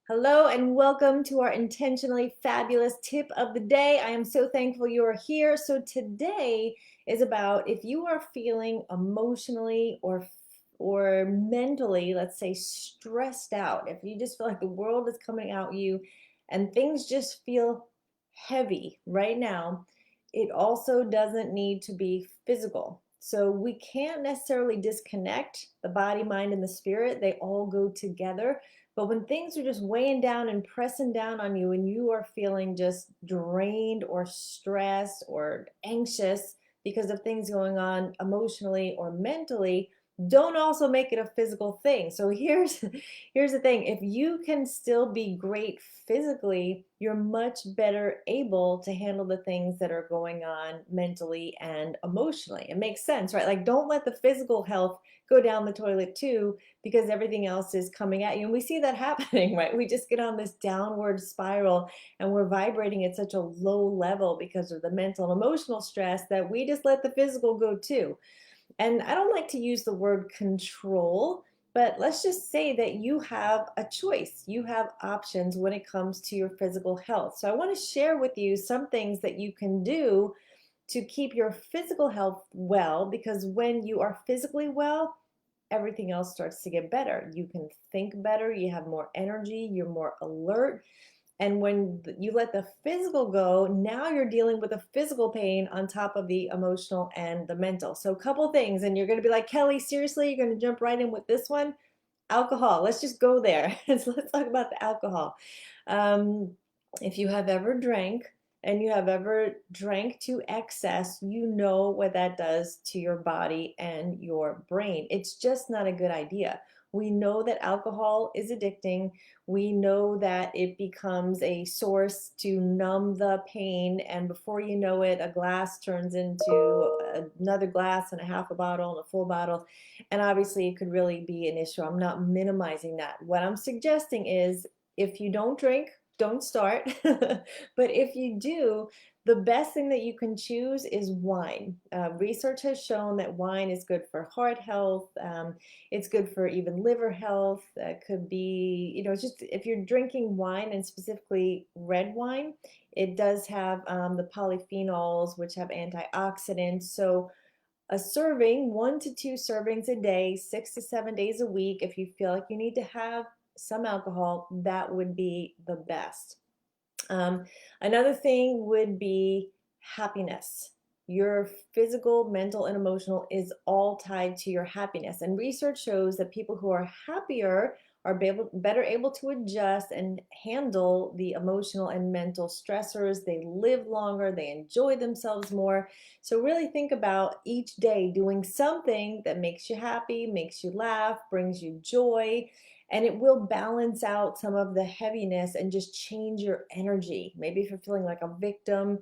Hello and welcome to our intentionally fabulous tip of the day. I am so thankful you are here. So today is about if you are feeling emotionally or mentally, let's say stressed out, if you just feel like the world is coming at you and things just feel heavy right now, it also doesn't need to be physical. So we can't necessarily disconnect the body, mind, and the spirit. They all go together. But when things are just weighing down and pressing down on you and you are feeling just drained or stressed or anxious because of things going on emotionally or mentally, don't also make it a physical thing. So here's the thing. If you can still be great physically, you're much better able to handle the things that are going on mentally and emotionally. It makes sense, right? Like don't let the physical health go down the toilet too because everything else is coming at you. And we see that happening, right? We just get on this downward spiral and we're vibrating at such a low level because of the mental and emotional stress that we just let the physical go too. And I don't like to use the word control, but let's just say that you have a choice. You have options when it comes to your physical health. So I want to share with you some things that you can do to keep your physical health well, because when you are physically well, everything else starts to get better. You can think better, you have more energy, you're more alert. And when you let the physical go, now you're dealing with the physical pain on top of the emotional and the mental. So, a couple things, and you're going to be like, Kelly, seriously, you're going to jump right in with this one? Alcohol. Let's just go there. So let's talk about the alcohol. Um, if you have ever drank and you have ever drank to excess, you know what that does to your body and your brain. It's just not a good idea. We know that alcohol is addicting. We know that it becomes a source to numb the pain, and before you know it, a glass turns into another glass and a half a bottle and a full bottle. And obviously, it could really be an issue. I'm not minimizing that. What I'm suggesting is if you don't drink, don't start. But if you do, the best thing that you can choose is wine. Research has shown that wine is good for heart health. It's good for even liver health. It could be, just if you're drinking wine and specifically red wine, it does have the polyphenols, which have antioxidants. So a serving, 1 to 2 servings a day, 6 to 7 days a week, if you feel like you need to have some alcohol, that would be the best. Um, Another thing would be happiness. Your physical, mental, and emotional is all tied to your happiness. And research shows that people who are happier are better able to adjust and handle the emotional and mental stressors. They live longer, they enjoy themselves more. So, really think about each day doing something that makes you happy, makes you laugh, brings you joy, and it will balance out some of the heaviness and just change your energy. Maybe if you're feeling like a victim,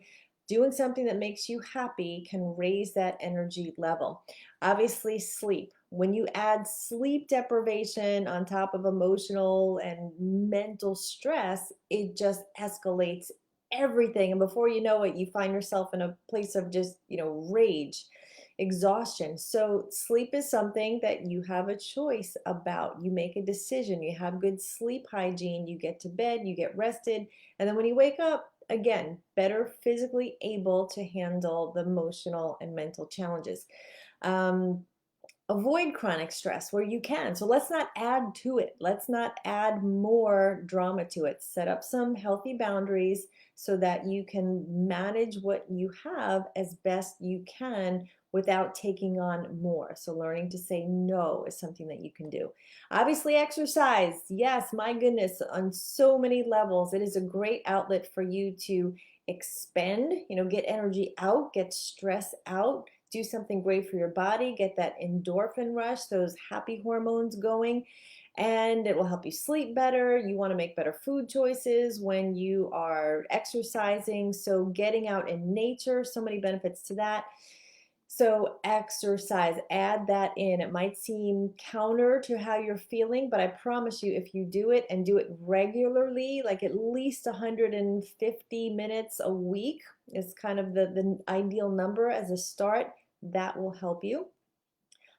doing something that makes you happy can raise that energy level. Obviously, sleep. When you add sleep deprivation on top of emotional and mental stress, it just escalates everything. And before you know it, you find yourself in a place of just, rage, exhaustion. So, sleep is something that you have a choice about. You make a decision. You have good sleep hygiene. You get to bed, you get rested. And then when you wake up, again, better physically able to handle the emotional and mental challenges. Um, Avoid chronic stress where you can. So let's not add to it. Let's not add more drama to it. Set up some healthy boundaries so that you can manage what you have as best you can without taking on more. So learning to say no is something that you can do. Obviously, exercise. Yes, my goodness, on so many levels, it is a great outlet for you to expend, get energy out, get stress out, do something great for your body, get that endorphin rush, those happy hormones going, and it will help you sleep better. You want to make better food choices when you are exercising. So, getting out in nature, so many benefits to that. So, exercise, add that in. It might seem counter to how you're feeling, but I promise you, if you do it and do it regularly, like at least 150 minutes a week is kind of the ideal number as a start, that will help you.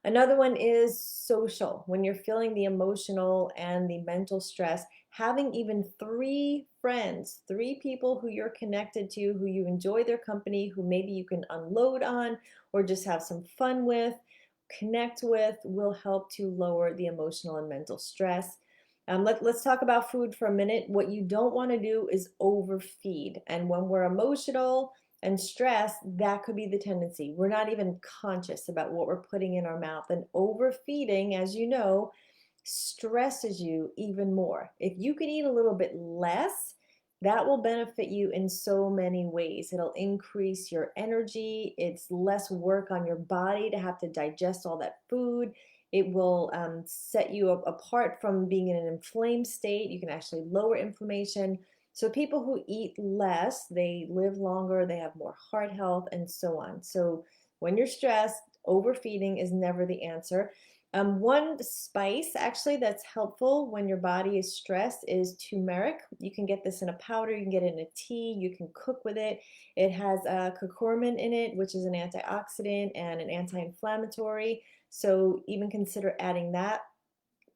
Another one is social. When you're feeling the emotional and the mental stress, having even three friends, three people who you're connected to, who you enjoy their company, who maybe you can unload on or just have some fun with, connect with, will help to lower the emotional and mental stress. Let's talk about food for a minute. What you don't want to do is overfeed. And when we're emotional and stressed, that could be the tendency. We're not even conscious about what we're putting in our mouth. And overfeeding, as you know, stresses you even more. If you can eat a little bit less, that will benefit you in so many ways. It'll increase your energy. It's less work on your body to have to digest all that food. It will set you apart from being in an inflamed state. You can actually lower inflammation. So people who eat less, they live longer, they have more heart health, and so on. So when you're stressed, overfeeding is never the answer. One spice actually that's helpful when your body is stressed is turmeric. You can get this in a powder, you can get it in a tea, you can cook with it. It has curcumin in it, which is an antioxidant and an anti-inflammatory. So even consider adding that.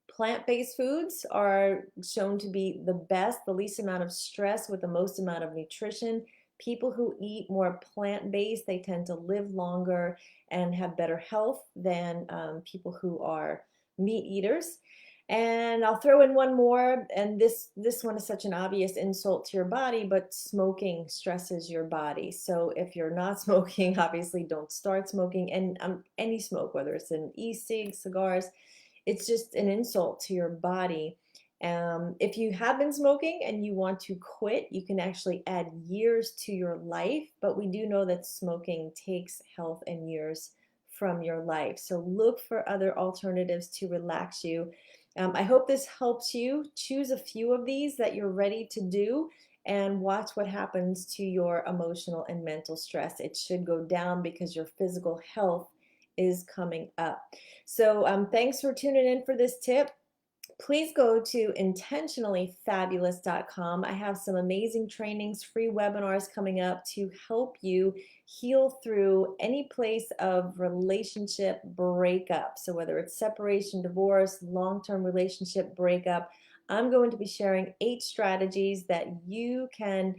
Plant-based foods are shown to be the best, the least amount of stress with the most amount of nutrition. People who eat more plant-based, they tend to live longer and have better health than people who are meat eaters. And I'll throw in one more, and this one is such an obvious insult to your body, but smoking stresses your body. So if you're not smoking, obviously don't start smoking, and any smoke, whether it's an e-cig, cigars, it's just an insult to your body. If you have been smoking and you want to quit, you can actually add years to your life, but we do know that smoking takes health and years from your life. So look for other alternatives to relax you. I hope this helps you. Choose a few of these that you're ready to do and watch what happens to your emotional and mental stress. It should go down because your physical health is coming up. So thanks for tuning in for this tip. Please go to intentionallyfabulous.com. I have some amazing trainings, free webinars coming up to help you heal through any place of relationship breakup. So whether it's separation, divorce, long-term relationship breakup, I'm going to be sharing 8 strategies that you can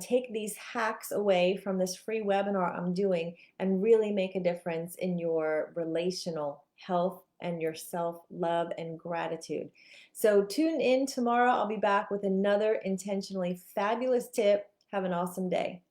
take these hacks away from this free webinar I'm doing and really make a difference in your relational health and your self-love and gratitude. So tune in tomorrow. I'll be back with another intentionally fabulous tip. Have an awesome day.